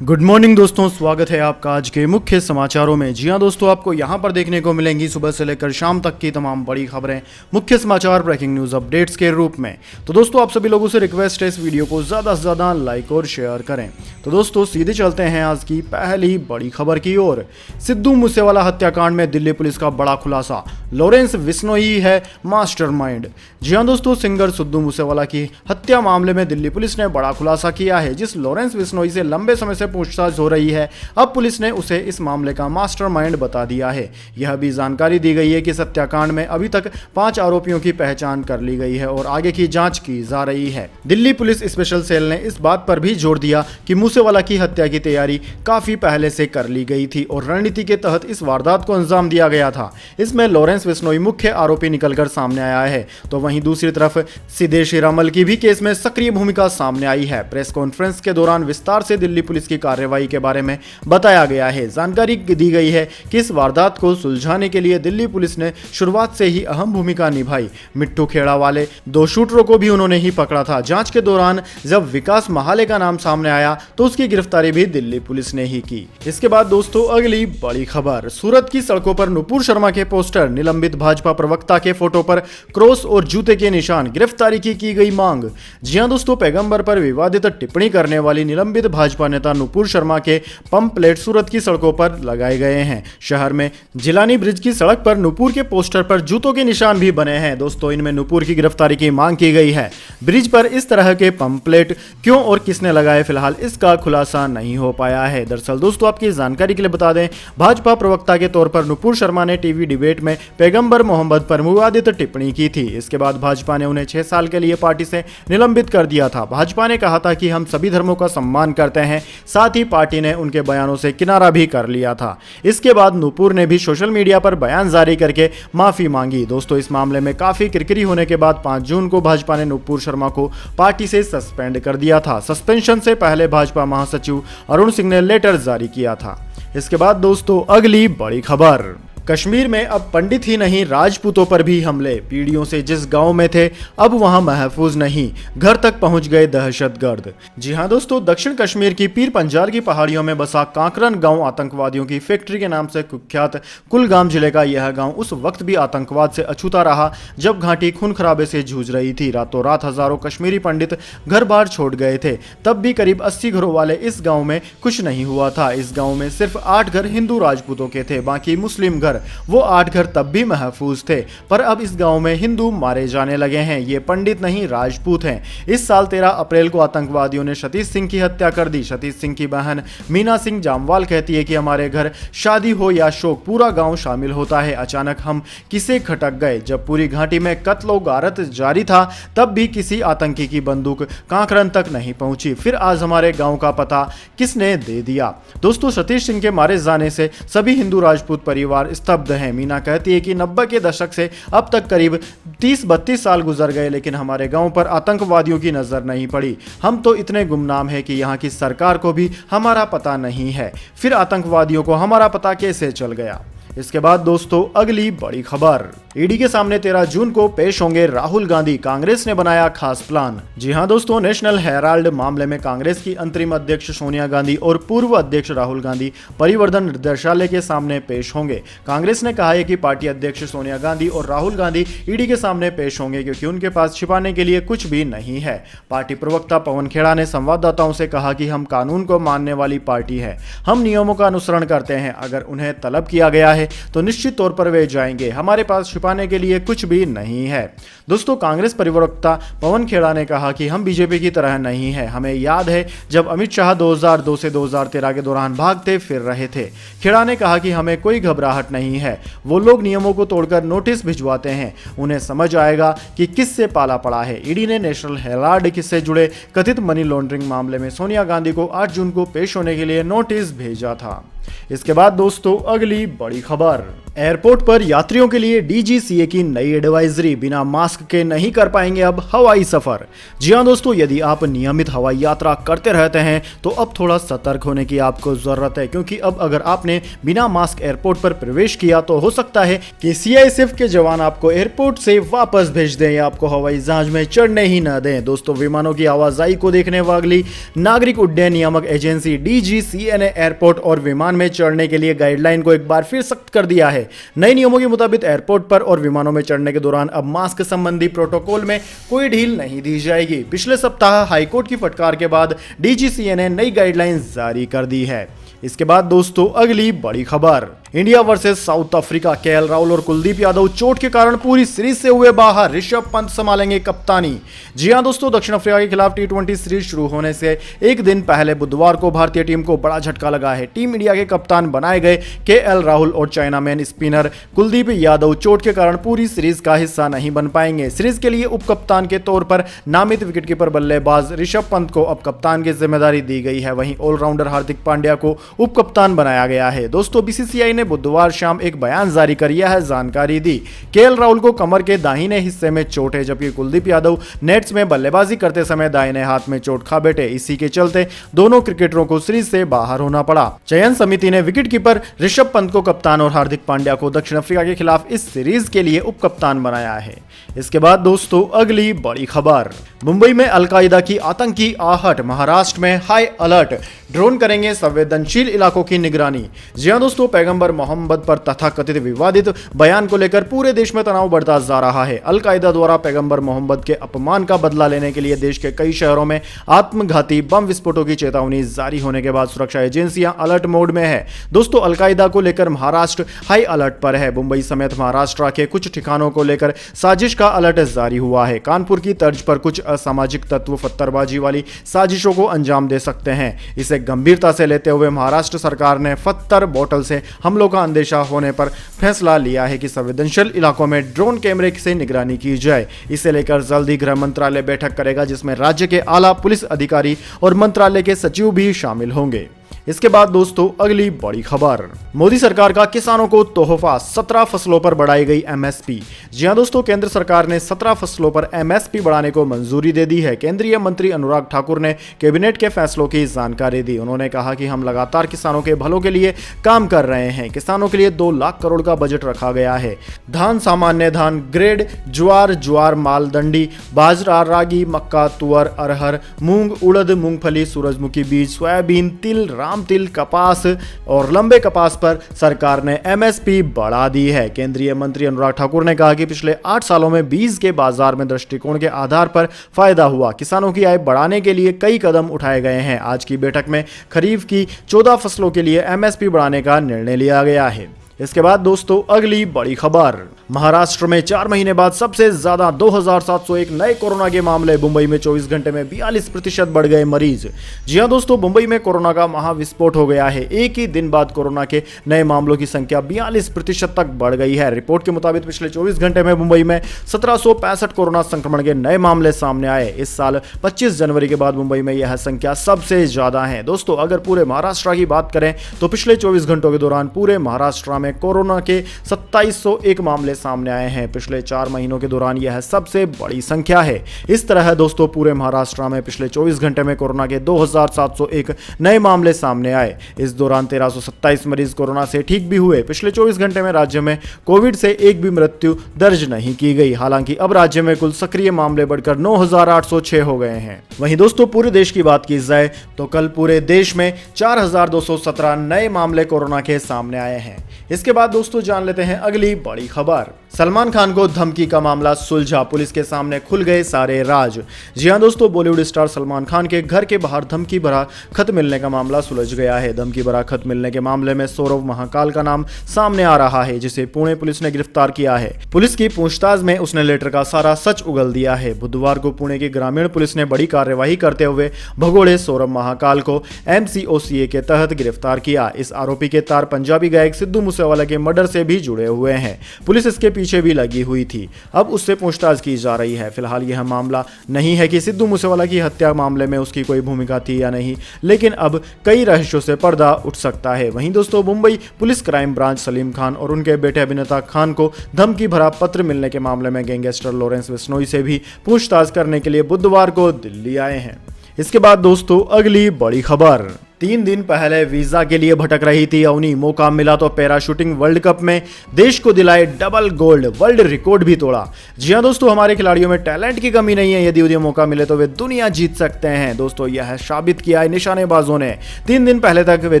Good morning दोस्तों, स्वागत है आपका आज के मुख्य समाचारों में। जी हां दोस्तों, आपको यहां पर देखने को मिलेंगी सुबह से लेकर शाम तक की तमाम बड़ी खबरें, मुख्य समाचार, ब्रेकिंग न्यूज़ अपडेट्स के रूप में। तो दोस्तों, आप सभी लोगों से रिक्वेस्ट है इस वीडियो को ज़्यादा से ज़्यादा लाइक और शेयर करें। तो दोस्तों, सीधे चलते हैं आज की पहली बड़ी खबर की ओर। सिद्धू मूसेवाला हत्याकांड में दिल्ली पुलिस का बड़ा खुलासा, लॉरेंस बिश्नोई है मास्टरमाइंड। जी हां दोस्तों, सिंगर सिद्धू मूसेवाला की हत्या मामले में दिल्ली पुलिस ने बड़ा खुलासा किया है। जिस लॉरेंस बिश्नोई से लंबे समय से पूछताछ हो रही है, अब पुलिस ने उसे इस मामले का मास्टरमाइंड बता दिया है। यह भी जानकारी दी गई है कि इस हत्याकांड में अभी तक 5 आरोपियों की पहचान कर ली गई है और आगे की जांच की जा रही है। दिल्ली पुलिस स्पेशल सेल ने इस बात पर भी जोर दिया कि मूसेवाला की हत्या की तैयारी काफी पहले से कर ली गई थी और रणनीति के तहत इस वारदात को अंजाम दिया गया था। इसमें लॉरेंस बिश्नोई मुख्य आरोपी निकलकर सामने आया है, तो वहीं दूसरी तरफ सिद्धेश हीरामल की भी केस में सक्रिय भूमिका सामने आई है। प्रेस कॉन्फ्रेंस के दौरान विस्तार से दिल्ली पुलिस की कार्रवाई के बारे में बताया गया है। जानकारी दी गई है कि इस वारदात को सुलझाने के लिए दिल्ली पुलिस ने शुरुआत से ही अहम भूमिका निभाई। मिट्टू खेड़ा वाले 2 शूटरों को भी उन्होंने ही पकड़ा था। जांच के दौरान जब विकास महाले का नाम सामने आया तो उसकी गिरफ्तारी भी दिल्ली पुलिस ने ही की। इसके बाद दोस्तों, अगली बड़ी खबर, सूरत की सड़कों पर नुपुर शर्मा के पोस्टर, निलंबित भाजपा प्रवक्ता के फोटो पर क्रॉस और जूते के निशान, गिरफ्तारी की गई मांग। जी हां दोस्तों, पैगंबर पर विवादित टिप्पणी करने वाली निलंबित भाजपा नेता नुपुर शर्मा के पंपलेट सूरत की सड़कों पर लगाए गए हैं। शहर में जिलानी ब्रिज की सड़क पर नुपुर के पोस्टर पर जूतों के निशान भी बने हैं। दोस्तों, इनमें नुपुर की गिरफ्तारी की मांग की गई है। ब्रिज पर इस तरह के पंपलेट क्यों और किसने लगाए, फिलहाल इसका खुलासा नहीं हो पाया है। दरअसल दोस्तों, आपकी जानकारी के लिए बता दें, भाजपा प्रवक्ता के तौर पर नुपुर शर्मा ने टीवी डिबेट में पैगंबर मोहम्मद पर विवादित टिप्पणी की थी। इसके बाद भाजपा ने उन्हें 6 साल के लिए पार्टी से निलंबित कर दिया था। भाजपा ने कहा था कि हम सभी धर्मों का सम्मान करते हैं, साथ ही पार्टी ने उनके बयानों से किनारा भी कर लिया था। इसके बाद नुपुर ने भी सोशल मीडिया पर बयान जारी करके माफी मांगी। दोस्तों, इस मामले में काफी किरकिरी होने के बाद 5 जून को भाजपा ने नुपुर शर्मा को पार्टी से सस्पेंड कर दिया था। सस्पेंशन से पहले भाजपा महासचिव अरुण सिंह ने लेटर जारी किया था। इसके बाद दोस्तों, अगली बड़ी खबर, कश्मीर में अब पंडित ही नहीं राजपूतों पर भी हमले। पीढ़ियों से जिस गांव में थे अब वहां महफूज नहीं, घर तक पहुंच गए दहशतगर्द। जी हां दोस्तों, दक्षिण कश्मीर की पीर पंजाल की पहाड़ियों में बसा कांकरन गांव आतंकवादियों की फैक्ट्री के नाम से कुख्यात कुलगाम जिले का यह गांव उस वक्त भी आतंकवाद से अछूता रहा जब घाटी खून खराबे से जूझ रही थी। रातों रात हजारों कश्मीरी पंडित घर बार छोड़ गए थे। तब भी करीब 80 घरों वाले इस गाँव में कुछ नहीं हुआ था। इस गाँव में सिर्फ 8 घर हिंदू राजपूतों के थे, बाकी मुस्लिम घर। वो 8 घर तब भी महफूज थे, पर अब इस गांव में हिंदू मारे जाने लगे हैं। ये पंडित नहीं राजपूत हैं। इस साल 13 अप्रैल को आतंकवादियों ने सतीश सिंह की हत्या कर दी। सतीश सिंह की बहन मीना सिंह जामवाल कहती है कि हमारे घर शादी हो या शोक, पूरा गांव शामिल होता है। अचानक हम किसे खटक गए। जब पूरी घाटी में कत्ल और गारत जारी था तब भी किसी आतंकी की बंदूक कांकरन तक नहीं पहुंची। फिर आज हमारे गांव का पता किसने दे दिया। दोस्तों, सतीश सिंह के मारे जाने से सभी हिंदू राजपूत परिवार स्तब्ध हैं। मीना कहती है कि 90 के दशक से अब तक करीब 30-32 साल गुजर गए, लेकिन हमारे गांव पर आतंकवादियों की नजर नहीं पड़ी। हम तो इतने गुमनाम हैं कि यहाँ की सरकार को भी हमारा पता नहीं है। फिर आतंकवादियों को हमारा पता कैसे चल गया। इसके बाद दोस्तों, अगली बड़ी खबर, ईडी के सामने 13 जून को पेश होंगे राहुल गांधी, कांग्रेस ने बनाया खास प्लान। जी हां दोस्तों, नेशनल हेराल्ड मामले में कांग्रेस की अंतरिम अध्यक्ष सोनिया गांधी और पूर्व अध्यक्ष राहुल गांधी परिवर्तन निदेशालय के सामने पेश होंगे। कांग्रेस ने कहा है कि पार्टी अध्यक्ष सोनिया गांधी और राहुल गांधी ईडी के सामने पेश होंगे क्योंकि उनके पास छिपाने के लिए कुछ भी नहीं है। पार्टी प्रवक्ता पवन खेड़ा ने संवाददाताओं से कहा कि हम कानून को मानने वाली पार्टी है, हम नियमों का अनुसरण करते हैं। अगर उन्हें तलब किया गया है तो निश्चित तौर पर वे जाएंगे। हमारे पास छिपाने के लिए कुछ भी नहीं है। दोस्तों, कांग्रेस प्रवक्ता पवन खेड़ा ने कहा कि हम बीजेपी की तरह नहीं है। हमें याद है जब अमित शाह 2002 से 2013 के दौरान भागते फिर रहे थे। खेड़ा ने कहा कि हमें कोई घबराहट नहीं है। वो लोग नियमों को तोड़कर नोटिस भिजवाते हैं, उन्हें समझ आएगा कि किससे पाला पड़ा है। ईडी ने नेशनल हेराल्ड से जुड़े कथित मनी लॉन्ड्रिंग मामले में सोनिया गांधी को 8 जून को पेश होने के लिए नोटिस भेजा था। इसके बाद दोस्तों, अगली बड़ी खबर, एयरपोर्ट पर यात्रियों के लिए डीजीसीए की नई एडवाइजरी, बिना मास्क के नहीं कर पाएंगे अब हवाई सफर। जी हां दोस्तों, यदि आप नियमित हवाई यात्रा करते रहते हैं तो अब थोड़ा सतर्क होने की आपको जरूरत है, क्योंकि अब अगर आपने बिना मास्क एयरपोर्ट पर प्रवेश किया तो हो सकता है कि सीआईएसएफ के जवान आपको एयरपोर्ट से वापस भेज दें या आपको हवाई जहाज में चढ़ने ही न दें। दोस्तों, विमानों की आवाजाही को देखने वाली नागरिक उड्डयन नियामक एजेंसी डीजीसीए ने एयरपोर्ट और विमान में चढ़ने के लिए गाइडलाइन को एक बार फिर सख्त कर दिया है। नए नियमों के मुताबिक एयरपोर्ट पर और विमानों में चढ़ने के दौरान अब मास्क संबंधी प्रोटोकॉल में कोई ढील नहीं दी जाएगी। पिछले सप्ताह हाईकोर्ट की फटकार के बाद डीजीसीए ने नई गाइडलाइंस जारी कर दी है। इसके बाद दोस्तों, अगली बड़ी खबर, India versus south Africa. KL Rahul और कुलदीप यादव चोट के कारण पूरी सीरीज से हुए बाहर, ऋषभ पंत संभालेंगे कप्तानी। जी हां दोस्तों, दक्षिण अफ्रीका के खिलाफ टी20 सीरीज शुरू होने से एक दिन पहले बुधवार को भारतीय टीम को बड़ा झटका लगा है। टीम इंडिया के कप्तान बनाए गए केएल राहुल और China man spinner Kuldeep Yadav चोट के कारण पूरी सीरीज का हिस्सा नहीं बन पाएंगे। सीरीज के लिए उप कप्तान के तौर पर नामित विकेटकीपर बल्लेबाज ऋषभ पंत को अब कप्तान की जिम्मेदारी दी गई है। वहीं ऑलराउंडर हार्दिक पांड्या को उप कप्तान बनाया गया है। दोस्तों, बीसीसीआई ने बुधवार शाम एक बयान जारी कर यह जानकारी दी। केएल राहुल को कमर के दाहिने हिस्से में चोट है, जबकि कुलदीप यादव नेट्स में बल्लेबाजी करते समय दाहिने हाथ में चोट खा बैठे। इसी के चलते दोनों क्रिकेटरों को सीरीज से बाहर होना पड़ा। चयन समिति ने विकेटकीपर ऋषभ पंत को कप्तान और हार्दिक पांड्या को दक्षिण अफ्रीका के खिलाफ इस सीरीज के लिए उप कप्तान बनाया है। इसके बाद दोस्तों, अगली बड़ी खबर, मुंबई में अलकायदा की आतंकी आहट, महाराष्ट्र में हाई अलर्ट, ड्रोन करेंगे संवेदनशील इलाकों की निगरानी। जी हां दोस्तों, पैगंबर मोहम्मद पर तथाकथित विवादित बयान को लेकर पूरे देश में तनाव बढ़ता जा रहा है। अलकायदा द्वारा पैगंबर मोहम्मद के अपमान का बदला लेने के लिए देश के कई शहरों में आत्मघाती बम विस्फोटों की चेतावनी जारी होने के बाद सुरक्षा एजेंसियां अलर्ट मोड में है। दोस्तों, अलकायदा को लेकर महाराष्ट्र हाई अलर्ट पर है। मुंबई समेत महाराष्ट्र के कुछ ठिकानों को लेकर साजिश का अलर्ट जारी हुआ है। कानपुर की तर्ज पर कुछ असामाजिक तत्व पत्थरबाजी वाली साजिशों को अंजाम दे सकते हैं। इसे गंभीरता से लेते हुए महाराष्ट्र सरकार ने पत्थर बोतल से हमलों का अंदेशा होने पर फैसला लिया है कि संवेदनशील इलाकों में ड्रोन कैमरे से निगरानी की जाए। इसे लेकर जल्द ही गृह मंत्रालय बैठक करेगा, जिसमें राज्य के आला पुलिस अधिकारी और मंत्रालय के सचिव भी शामिल होंगे। इसके बाद दोस्तों, अगली बड़ी खबर, मोदी सरकार का किसानों को तोहफा, 17 फसलों पर बढ़ाई गई एमएसपी। जी हां दोस्तों, केंद्र सरकार ने 17 फसलों पर एमएसपी बढ़ाने को मंजूरी दे दी है। केंद्रीय मंत्री अनुराग ठाकुर ने कैबिनेट के फैसलों की जानकारी दी। उन्होंने कहा कि हम लगातार किसानों के भलों के लिए काम कर रहे हैं। किसानों के लिए 2 लाख करोड़ का बजट रखा गया है। धान, सामान्य धान ग्रेड, ज्वार मालदंडी, बाजरा, रागी, मक्का, तुअर, अरहर, मूंग, उड़द, मूंगफली, सूरजमुखी बीज, सोयाबीन, तिल, राम तिल, कपास और लंबे कपास पर सरकार ने एमएसपी बढ़ा दी है। केंद्रीय मंत्री अनुराग ठाकुर ने कहा कि पिछले 8 सालों में बीज के बाजार में दृष्टिकोण के आधार पर फायदा हुआ। किसानों की आय बढ़ाने के लिए कई कदम उठाए गए हैं। आज की बैठक में खरीफ की 14 फसलों के लिए एमएसपी बढ़ाने का निर्णय लिया गया है। इसके बाद दोस्तों, अगली बड़ी खबर, महाराष्ट्र में 4 महीने बाद सबसे ज्यादा 2701 नए कोरोना के मामले। मुंबई में 24 घंटे में 42% बढ़ गए मरीज। जी हां दोस्तों, मुंबई में कोरोना का महाविस्फोट हो गया है। एक ही दिन बाद कोरोना के नए मामलों की संख्या 42% तक बढ़ गई है। रिपोर्ट के मुताबिक पिछले 24 घंटे में मुंबई में 1765 कोरोना संक्रमण के नए मामले सामने आए। इस साल 25 जनवरी के बाद मुंबई में यह संख्या सबसे ज्यादा है। दोस्तों, अगर पूरे महाराष्ट्र की बात करें तो पिछले 24 घंटों के दौरान पूरे महाराष्ट्र में कोरोना के 2701 मामले सामने आए हैं। पिछले 4 महीनों के दौरान यह सबसे बड़ी संख्या है। इस तरह दोस्तों, पूरे महाराष्ट्र में पिछले 24 घंटे में कोरोना के 2701 नए मामले सामने आए। इस दौरान 1327 मरीज कोरोना से ठीक भी हुए। पिछले 24 घंटे में राज्य में कोविड से एक भी मृत्यु दर्ज नहीं की गई। हालांकि अब राज्य में कुल सक्रिय मामले बढ़कर 9806 हो गए हैं। वहीं दोस्तों, पूरे देश की बात की जाए तो कल पूरे देश में 4217 नए मामले कोरोना के सामने आए हैं। इसके बाद दोस्तों, जान लेते हैं अगली बड़ी खबर, सलमान खान को धमकी का मामला सुलझा, पुलिस के सामने खुल गए सारे राज। जी हां दोस्तों, बॉलीवुड स्टार सलमान खान के घर के बाहर धमकी भरा खत मिलने का मामला सुलझ गया है। धमकी भरा खत मिलने के मामले में सौरव महाकाल का नाम सामने आ रहा है, जिसे पुणे पुलिस ने गिरफ्तार किया है। पुलिस की पूछताछ में उसने लेटर का सारा सच उगल दिया है। बुधवार को पुणे की ग्रामीण पुलिस ने बड़ी कार्यवाही करते हुए भगोड़े सौरभ महाकाल को MCOCA के तहत गिरफ्तार किया। इस आरोपी के तार पंजाबी गायक सिद्धू मूसेवाला के मर्डर से भी जुड़े हुए हैं। पुलिस इसके पीछे भी लगी हुई थी। अब उससे पूछताछ की जा रही है। फिलहाल यह मामला नहीं है कि सिद्धू मूसेवाला की हत्या मामले में उसकी कोई भूमिका थी या नहीं, लेकिन अब कई रहस्यों से पर्दा उठ सकता है। वहीं दोस्तों, Mumbai police crime branch Salim Khan और उनके बेटे अभिनेता खान को धमकी भरा पत्र मिलने के मामले में गैंगस्टर लॉरेंस बिश्नोई से भी पूछताछ करने के लिए बुधवार को दिल्ली आए हैं। इसके बाद दोस्तों, अगली बड़ी खबर। 3 दिन पहले वीजा के लिए भटक रही थी अवनी, मौका मिला तो पैराशूटिंग वर्ल्ड कप में देश को दिलाए डबल गोल्ड, वर्ल्ड रिकॉर्ड भी तोड़ा। जी हां दोस्तों, हमारे खिलाड़ियों में टैलेंट की कमी नहीं है, यदि उन्हें मौका मिले तो वे दुनिया जीत सकते हैं। दोस्तों, यह साबित किया है निशानेबाजों ने। 3 दिन पहले तक वे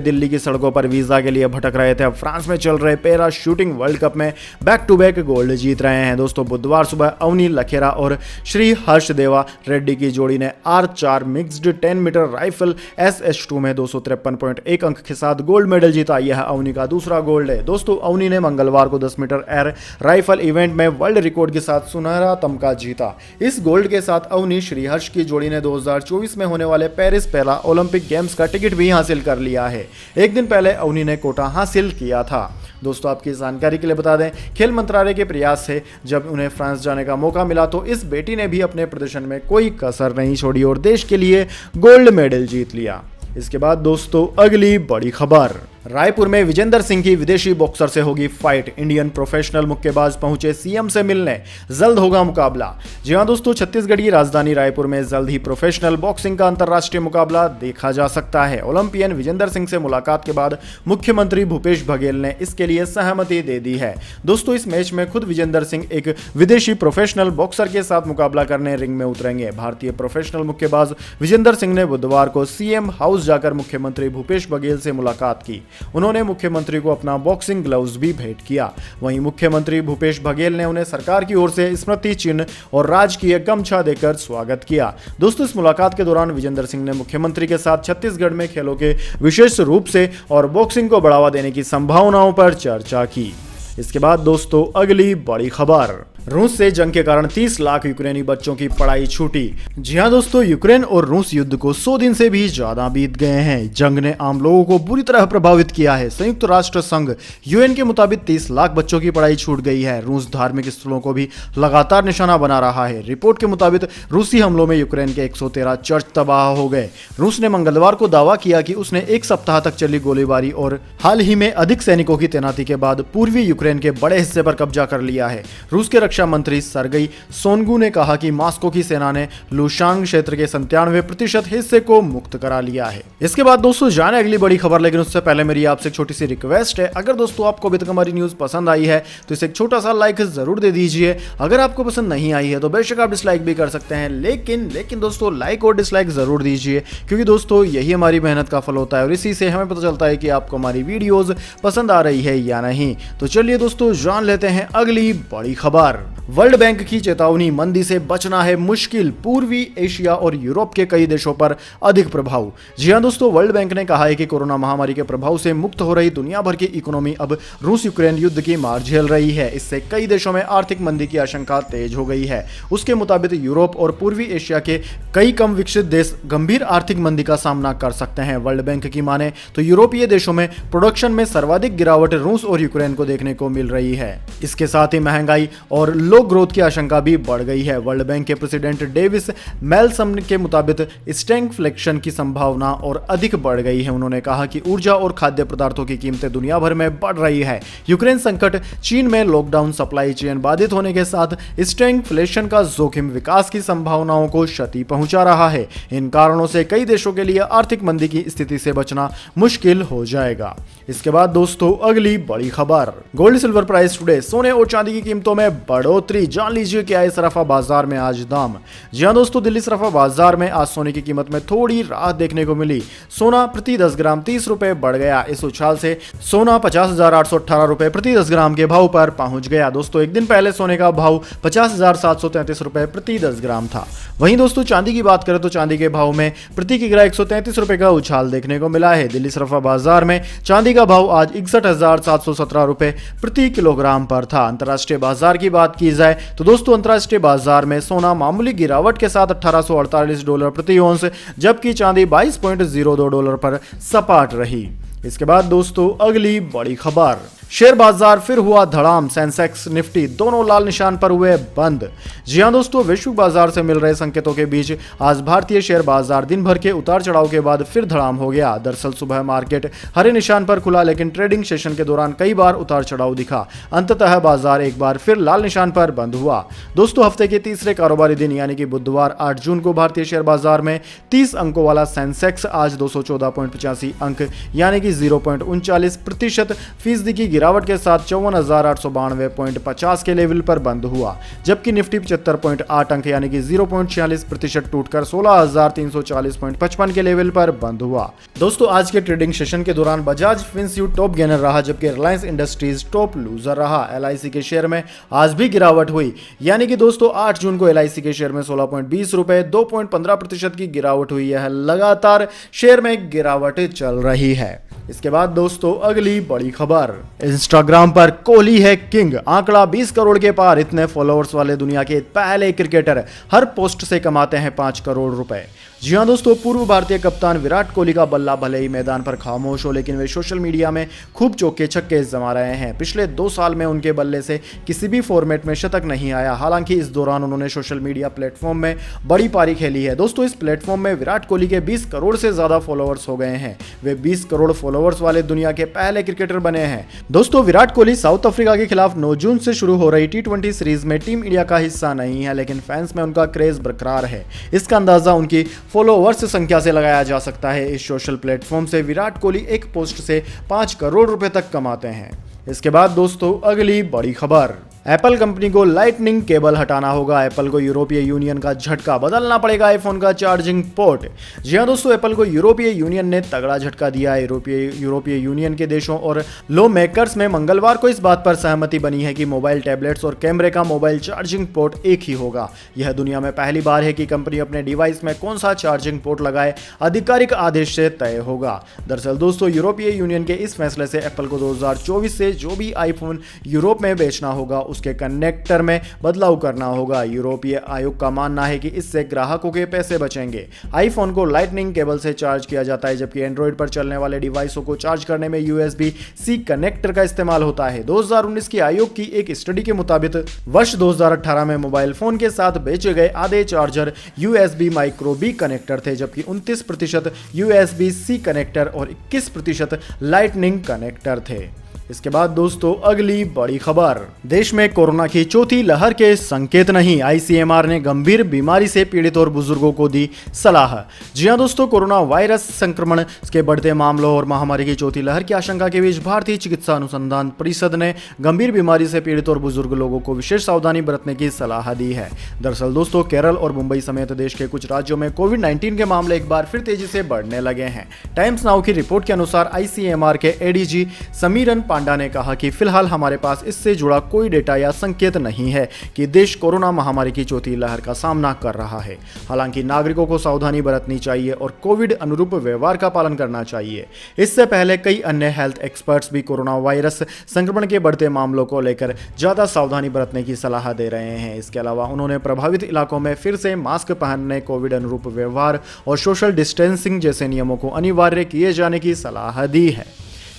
दिल्ली की सड़कों पर वीजा के लिए भटक रहे थे। अब फ्रांस में चल रहे पैराशूटिंग वर्ल्ड कप में बैक टू बैक गोल्ड जीत रहे हैं। दोस्तों, बुधवार सुबह अवनी लखेरा और श्री हर्ष देवा रेड्डी की जोड़ी ने R4 mixed 10 metre rifle SS2 में 253.1 अंक के साथ गोल्ड मेडल जीता। यह अवनी का दूसरा गोल्ड है। दोस्तों, अवनी ने मंगलवार को 10 मीटर एयर राइफल इवेंट में वर्ल्ड रिकॉर्ड के साथ सुनहरा तमगा जीता। इस गोल्ड के साथ अवनी श्रीहर्ष की जोड़ी ने 2024 में होने वाले पेरिस पैरा ओलंपिक गेम्स का टिकट भी हासिल कर लिया है। एक दिन पहले अवनी ने कोटा हासिल किया था। दोस्तों, आपकी जानकारी के लिए बता दें, खेल मंत्रालय के प्रयास से जब उन्हें फ्रांस जाने का मौका मिला तो इस बेटी ने भी अपने प्रदर्शन में कोई कसर नहीं छोड़ी और देश के लिए गोल्ड मेडल जीत लिया। इसके बाद दोस्तों, अगली बड़ी खबर। रायपुर में विजेंदर सिंह की विदेशी बॉक्सर से होगी फाइट। इंडियन प्रोफेशनल मुक्केबाज पहुंचे सीएम से मिलने, जल्द होगा मुकाबला। जी हां दोस्तों, छत्तीसगढ़ राजधानी रायपुर में जल्द ही प्रोफेशनल बॉक्सिंग का अंतर्राष्ट्रीय मुकाबला देखा जा सकता है। ओलंपियन विजेंदर सिंह से मुलाकात के बाद मुख्यमंत्री भूपेश बघेल ने इसके लिए सहमति दे दी है। दोस्तों, इस मैच में खुद विजेंदर सिंह एक विदेशी प्रोफेशनल बॉक्सर के साथ मुकाबला करने रिंग में उतरेंगे। भारतीय प्रोफेशनल मुक्केबाज विजेंदर सिंह ने बुधवार को सीएम हाउस जाकर मुख्यमंत्री भूपेश बघेल से मुलाकात की। उन्होंने मुख्यमंत्री को अपना बॉक्सिंग ग्लव्स भी भेंट किया। वहीं मुख्यमंत्री भूपेश बघेल ने उन्हें सरकार की ओर से स्मृति चिन्ह और राजकीय गमछा देकर स्वागत किया। दोस्तों, इस मुलाकात के दौरान विजेंदर सिंह ने मुख्यमंत्री के साथ छत्तीसगढ़ में खेलों के विशेष रूप से और बॉक्सिंग को बढ़ावा देने की संभावनाओं पर चर्चा की। इसके बाद दोस्तों, अगली बड़ी खबर। रूस से जंग के कारण 30 लाख यूक्रेनी बच्चों की पढ़ाई छूटी। जी हां दोस्तों, यूक्रेन और रूस युद्ध को 100 दिन से भी ज्यादा बीत गए हैं। जंग ने आम लोगों को बुरी तरह प्रभावित किया है। संयुक्त राष्ट्र संघ यूएन के मुताबिक 30 लाख बच्चों की पढ़ाई छूट गई है। रूस धार्मिक स्थलों को भी लगातार निशाना बना रहा है। रिपोर्ट के मुताबिक रूसी हमलों में यूक्रेन के 113 चर्च तबाह हो गए। रूस ने मंगलवार को दावा किया कि उसने 1 सप्ताह तक चली गोलीबारी और हाल ही में अधिक सैनिकों की तैनाती के बाद पूर्वी यूक्रेन के बड़े हिस्से पर कब्जा कर लिया है। रूस के रक्षा मंत्री सरगई सोनगू ने कहा कि मॉस्को की सेना ने लुशांग क्षेत्र के 97% हिस्से को मुक्त करा लिया है। इसके बाद दोस्तों, जाने अगली बड़ी खबर, लेकिन उससे पहले मेरी आपसे एक छोटी सी रिक्वेस्ट है। अगर दोस्तों आपको अभी तक हमारी न्यूज पसंद आई है तो इसे एक छोटा सा लाइक जरूर दे दीजिए। अगर आपको पसंद नहीं आई है तो बेशक आप डिसलाइक भी कर सकते हैं, लेकिन दोस्तों लाइक और डिसलाइक जरूर दीजिए, क्योंकि दोस्तों यही हमारी मेहनत का फल होता है और इसी से हमें पता चलता है कि आपको हमारी वीडियोस पसंद आ रही है या नहीं। तो चलिए दोस्तों, जान लेते हैं अगली बड़ी खबर। वर्ल्ड बैंक की चेतावनी, मंदी से बचना है मुश्किल, पूर्वी एशिया और यूरोप के कई देशों पर अधिक प्रभाव। जी हां दोस्तों, वर्ल्ड बैंक ने कहा है कि कोरोना महामारी के प्रभाव से मुक्त हो रही दुनिया भर की इकोनॉमी अब रूस यूक्रेन युद्ध की मार झेल रही है। इससे कई देशों में आर्थिक मंदी की आशंका तेज हो गई है। उसके मुताबिक यूरोप और पूर्वी एशिया के कई कम विकसित देश गंभीर आर्थिक मंदी का सामना कर सकते हैं। वर्ल्ड बैंक की माने तो यूरोपीय देशों में प्रोडक्शन में सर्वाधिक गिरावट रूस और यूक्रेन को देखने को मिल रही है। इसके साथ ही महंगाई और लो ग्रोथ की आशंका भी बढ़ गई है। वर्ल्ड बैंक के प्रेसिडेंट डेविस मेलसम के मुताबिक स्टैगफ्लेशन की संभावना और अधिक बढ़ गई है। उन्होंने कहा कि ऊर्जा और खाद्य पदार्थों की कीमतें दुनिया भर में बढ़ रही है। यूक्रेन संकट, चीन में लॉकडाउन, सप्लाई चेन बाधित होने के साथ स्टैगफ्लेशन का जोखिम विकास की संभावनाओं को क्षति पहुंचा रहा है। इन कारणों से कई देशों के लिए आर्थिक मंदी की स्थिति से बचना मुश्किल हो जाएगा। इसके बाद दोस्तों, अगली बड़ी खबर। गोल्ड सिल्वर प्राइस टुडे, सोने और चांदी की कीमतों में बढ़ोतरी। जान लीजिए क्या है सराफा बाजार में आज दाम। जी हां दोस्तों, दिल्ली सराफा बाजार में आज सोने की कीमत में थोड़ी राहत देखने को मिली। सोना प्रति 10 ग्राम 30 रुपए बढ़ गया। इस उछाल से सोना 50,818 रुपए प्रति 10 ग्राम के भाव पर पहुंच गया। दोस्तों, एक दिन पहले सोने का भाव 50,733 रुपए प्रति 10 ग्राम था। वहीं दोस्तों, चांदी की बात करें तो चांदी के भाव में प्रति किग्रा 133 रुपए का उछाल देखने को मिला है। दिल्ली सराफा बाजार में चांदी का भाव आज 61,717 रुपए प्रति किलोग्राम पर था। अंतर्राष्ट्रीय बाजार की बात की जाए तो दोस्तों, अंतर्राष्ट्रीय बाजार में सोना मामूली गिरावट के साथ $1848 प्रति औंस, जबकि चांदी $22.02 पर सपाट रही। इसके बाद दोस्तों, अगली बड़ी खबर। शेयर बाजार फिर हुआ धड़ाम, सेंसेक्स निफ्टी दोनों लाल निशान पर हुए बंद। जी हां दोस्तों, वैश्विक बाजार से मिल रहे संकेतों के बीच आज भारतीय शेयर बाजार दिन भर के उतार चढ़ाव के बाद फिर धड़ाम हो गया। दरअसल सुबह मार्केट हरे निशान पर खुला, लेकिन ट्रेडिंग सेशन के दौरान कई बार उतार चढ़ाव दिखा। अंततः बाजार एक बार फिर लाल निशान पर बंद हुआ। दोस्तों, हफ्ते के तीसरे कारोबारी दिन यानी कि बुधवार 8 जून को भारतीय शेयर बाजार में 30 अंकों वाला सेंसेक्स आज 214.85 अंक यानी कि 0.39% फीसदी की गिरावट के साथ 54,892.50 के लेवल पर बंद हुआ, जबकि निफ्टी 75.8 अंक यानी कि 0.46% टूटकर 16,340.55 के लेवल पर बंद हुआ। दोस्तों, आज के ट्रेडिंग सेशन के दौरान बजाज फिनसर्व टॉप गेनर रहा, जबकि रिलायंस इंडस्ट्रीज टॉप लूजर रहा। एलआईसी के शेयर में आज भी गिरावट हुई, यानी कि दोस्तों 8 जून को एलआईसी के शेयर में 16.20 रुपए 2.15% की गिरावट हुई है। लगातार शेयर में गिरावट चल रही है। इसके बाद दोस्तों अगली बड़ी खबर, इंस्टाग्राम पर कोहली है किंग, आंकड़ा 20 करोड़ के पार। इतने फॉलोअर्स वाले दुनिया के पहले क्रिकेटर हर पोस्ट से कमाते हैं 5 करोड़ रुपए। जी हां दोस्तों, पूर्व भारतीय कप्तान विराट कोहली का बल्ला भले ही मैदान पर खामोश हो, लेकिन वे सोशल मीडिया में खूब चौके छक्के जमा रहे हैं। पिछले 2 साल में उनके बल्ले से किसी भी फॉर्मेट में शतक नहीं आया। हालांकि इस दौरान उन्होंने सोशल मीडिया प्लेटफॉर्म में बड़ी पारी खेली है। दोस्तों, इस प्लेटफॉर्म में विराट कोहली के 20 करोड़ से ज्यादा फॉलोअर्स हो गए हैं। वे 20 करोड़ फॉलोअर्स वाले दुनिया के पहले क्रिकेटर बने हैं। दोस्तों, विराट कोहली साउथ अफ्रीका के खिलाफ 9 जून से शुरू हो रही T20 सीरीज में टीम इंडिया का हिस्सा नहीं है, लेकिन फैंस में उनका क्रेज बरकरार है। इसका अंदाजा उनकी फॉलोअर्स संख्या से लगाया जा सकता है। इस सोशल प्लेटफॉर्म से विराट कोहली एक पोस्ट से 5 करोड़ रुपए तक कमाते हैं। इसके बाद दोस्तों अगली बड़ी खबर, एप्पल कंपनी को लाइटनिंग केबल हटाना होगा। एप्पल को यूरोपीय यूनियन का झटका, बदलना पड़ेगा आईफोन का चार्जिंग पोर्ट। जी हां दोस्तों, एप्पल को यूरोपीय यूनियन ने तगड़ा झटका दिया है। यूरोपीय यूनियन के देशों और लो मेकर्स में मंगलवार को इस बात पर सहमति बनी है कि मोबाइल टैबलेट्स और कैमरे का मोबाइल चार्जिंग पोर्ट एक ही होगा। यह दुनिया में पहली बार है कि कंपनी अपने डिवाइस में कौन सा चार्जिंग पोर्ट लगाए, आधिकारिक आदेश से तय होगा। दरअसल दोस्तों, यूरोपीय यूनियन के इस फैसले से एप्पल को 2024 से जो भी आईफोन यूरोप में बेचना होगा उसके कनेक्टर में बदलाव करना होगा। यूरोपीय आयोग का मानना है कि इससे ग्राहकों के पैसे बचेंगे। आईफोन को लाइटनिंग केबल से चार्ज किया जाता है, जबकि एंड्रॉइड पर चलने वाले डिवाइसों को चार्ज करने में USB-C कनेक्टर का इस्तेमाल होता है। 2019 की आयोग की एक स्टडी के मुताबिक वर्ष 2018 में मोबाइल फोन के साथ बेचे गए आधे charger USB micro B connector थे, जबकि 29% USB-C कनेक्टर और 21% लाइटनिंग कनेक्टर थे। इसके बाद दोस्तों अगली बड़ी खबर, देश में कोरोना की चौथी लहर के संकेत नहीं। ICMR ने गंभीर बीमारी से पीड़ित और बुजुर्गों को दी सलाह। जी हां दोस्तों, कोरोना वायरस संक्रमण के बढ़ते मामलों और महामारी की चौथी लहर की आशंका के बीच भारतीय चिकित्सा अनुसंधान परिषद ने गंभीर बीमारी से पीड़ित और बुजुर्ग लोगों को विशेष सावधानी बरतने की सलाह दी है। दरअसल दोस्तों, केरल और मुंबई समेत देश के कुछ राज्यों में कोविड-19 के मामले एक बार फिर तेजी से बढ़ने लगे हैं। टाइम्स नाउ की रिपोर्ट के अनुसार ICMR के ADG समीरन पांडा ने कहा कि फिलहाल हमारे पास इससे जुड़ा कोई डेटा या संकेत नहीं है कि देश कोरोना महामारी की चौथी लहर का सामना कर रहा है। हालांकि नागरिकों को सावधानी बरतनी चाहिए और कोविड अनुरूप व्यवहार का पालन करना चाहिए। इससे पहले कई अन्य हेल्थ एक्सपर्ट्स भी कोरोना वायरस संक्रमण के बढ़ते मामलों को लेकर ज्यादा सावधानी बरतने की सलाह दे रहे हैं। इसके अलावा उन्होंने प्रभावित इलाकों में फिर से मास्क पहनने, कोविड अनुरूप व्यवहार और सोशल डिस्टेंसिंग जैसे नियमों को अनिवार्य किए जाने की सलाह दी है।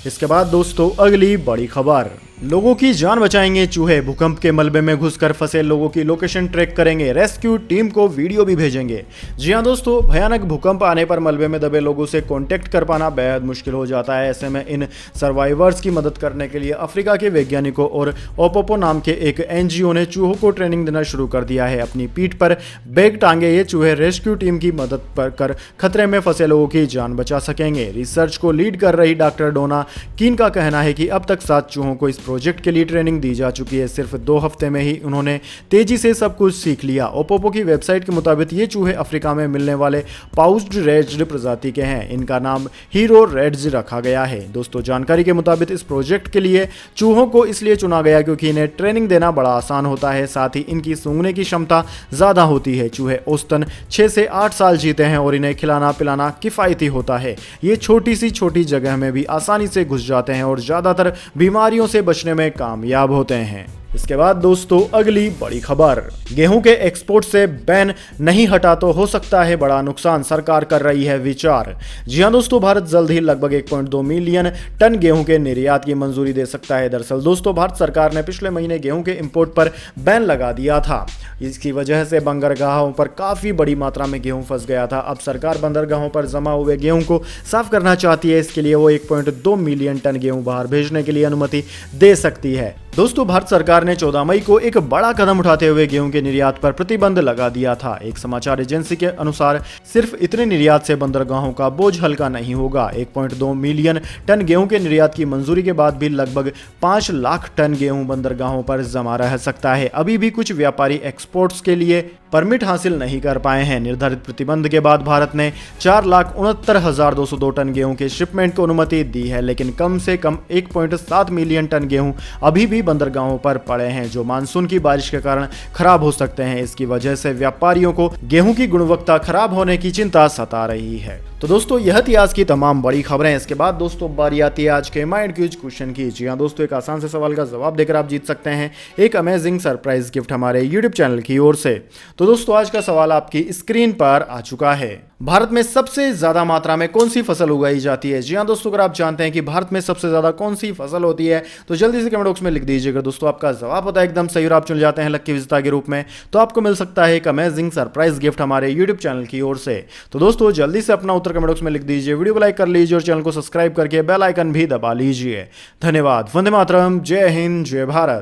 इसके बाद दोस्तों अगली बड़ी खबर, लोगों की जान बचाएंगे चूहे, भूकंप के मलबे में घुसकर फंसे लोगों की लोकेशन ट्रैक करेंगे, रेस्क्यू टीम को वीडियो भी भेजेंगे। जी हां दोस्तों, भयानक भूकंप आने पर मलबे में दबे लोगों से कांटेक्ट कर पाना बेहद मुश्किल हो जाता है। ऐसे में इन सर्वाइवर्स की मदद करने के लिए अफ्रीका के वैज्ञानिकों और ओपोपो नाम के एक NGO ने चूहों को ट्रेनिंग देना शुरू कर दिया है। अपनी पीठ पर बैग टांगे ये चूहे रेस्क्यू टीम की मदद कर खतरे में फंसे लोगों की जान बचा सकेंगे। रिसर्च को लीड कर रही डॉक्टर डोना कीन का कहना है कि अब तक 7 चूहों को इस प्रोजेक्ट के लिए ट्रेनिंग दी जा चुकी है। सिर्फ 2 हफ्ते में ही उन्होंने तेजी से सब कुछ सीख लिया। ओपोपो की वेबसाइट के मुताबिक ये चूहे अफ्रीका में मिलने वाले पाउच्ड रेड्ज प्रजाति के हैं। इनका नाम हीरो रेड्ज रखा गया है। दोस्तों, जानकारी के मुताबिक इस प्रोजेक्ट के लिए चूहों को इसलिए चुना गया क्योंकि इन्हें ट्रेनिंग देना बड़ा आसान होता है, साथ ही इनकी सूंघने की क्षमता ज्यादा होती है। चूहे औसतन 6 से 8 साल जीते हैं और इन्हें खिलाना पिलाना किफायती होता है। ये छोटी जगह में भी आसानी से घुस जाते हैं और ज्यादातर बीमारियों से बचने में कामयाब होते हैं। इसके बाद दोस्तों अगली बड़ी खबर, गेहूं के एक्सपोर्ट से बैन नहीं हटा तो हो सकता है बड़ा नुकसान, सरकार कर रही है विचार। जी हां दोस्तों, भारत जल्द ही लगभग 1.2 मिलियन टन गेहूं के निर्यात की मंजूरी दे सकता है। दरअसल दोस्तों, भारत सरकार ने पिछले महीने गेहूं के इंपोर्ट पर बैन लगा दिया था। इसकी वजह से बंदरगाहों पर काफी बड़ी मात्रा में गेहूं फंस गया था। अब सरकार बंदरगाहों पर जमा हुए गेहूं को साफ करना चाहती है। इसके लिए वो 1.2 मिलियन टन गेहूं बाहर भेजने के लिए अनुमति दे सकती है। दोस्तों, भारत सरकार ने 14 मई को एक बड़ा कदम उठाते हुए गेहूं के निर्यात पर प्रतिबंध लगा दिया था। एक समाचार एजेंसी के अनुसार सिर्फ इतने निर्यात से बंदरगाहों का बोझ हल्का नहीं होगा। 1.2 मिलियन टन गेहूं के निर्यात की मंजूरी के बाद भी लगभग 5 लाख टन गेहूं बंदरगाहों पर जमा रह सकता है। अभी भी कुछ व्यापारी एक्सपोर्ट्स के लिए परमिट हासिल नहीं कर पाए हैं। निर्धारित प्रतिबंध के बाद भारत ने 4,69,202 टन गेहूं के शिपमेंट को अनुमति दी है, लेकिन कम से कम 1.7 मिलियन टन गेहूं अभी भी बंदरगाहों पर पड़े हैं, जो मानसून की बारिश के कारण खराब हो सकते हैं। इसकी वजह से व्यापारियों को गेहूं की गुणवत्ता खराब होने की चिंता सता रही है। तो दोस्तों, यह थी आज की तमाम बड़ी खबरें। इसके बाद दोस्तों बारी आती है आज के माइंड क्यूज क्वेश्चन की। जी हां दोस्तों, एक आसान से सवाल का जवाब देकर आप जीत सकते हैं एक अमेजिंग सरप्राइज गिफ्ट हमारे यूट्यूब चैनल की ओर से। तो दोस्तों, आज का सवाल आपकी स्क्रीन पर आ चुका है। भारत में सबसे ज्यादा मात्रा में कौन सी फसल उगाई जाती है? जी हां दोस्तों, अगर आप जानते हैं कि भारत में सबसे ज्यादा कौन सी फसल होती है तो जल्दी से कमेंट बॉक्स में लिख दीजिएगा। दोस्तों, आपका जवाब होता है एकदम सही और आप चुन जाते हैं लकी विजेता के रूप में, तो आपको मिल सकता है एक अमेजिंग सरप्राइज गिफ्ट हमारे यूट्यूब चैनल की ओर से। तो दोस्तों, जल्दी से अपना उत्तर कमेंट बॉक्स में लिख दीजिए, वीडियो को लाइक कर लीजिए और चैनल को सब्सक्राइब करके बेल आइकन भी दबा लीजिए। धन्यवाद। वंदे मातरम। जय हिंद, जय भारत।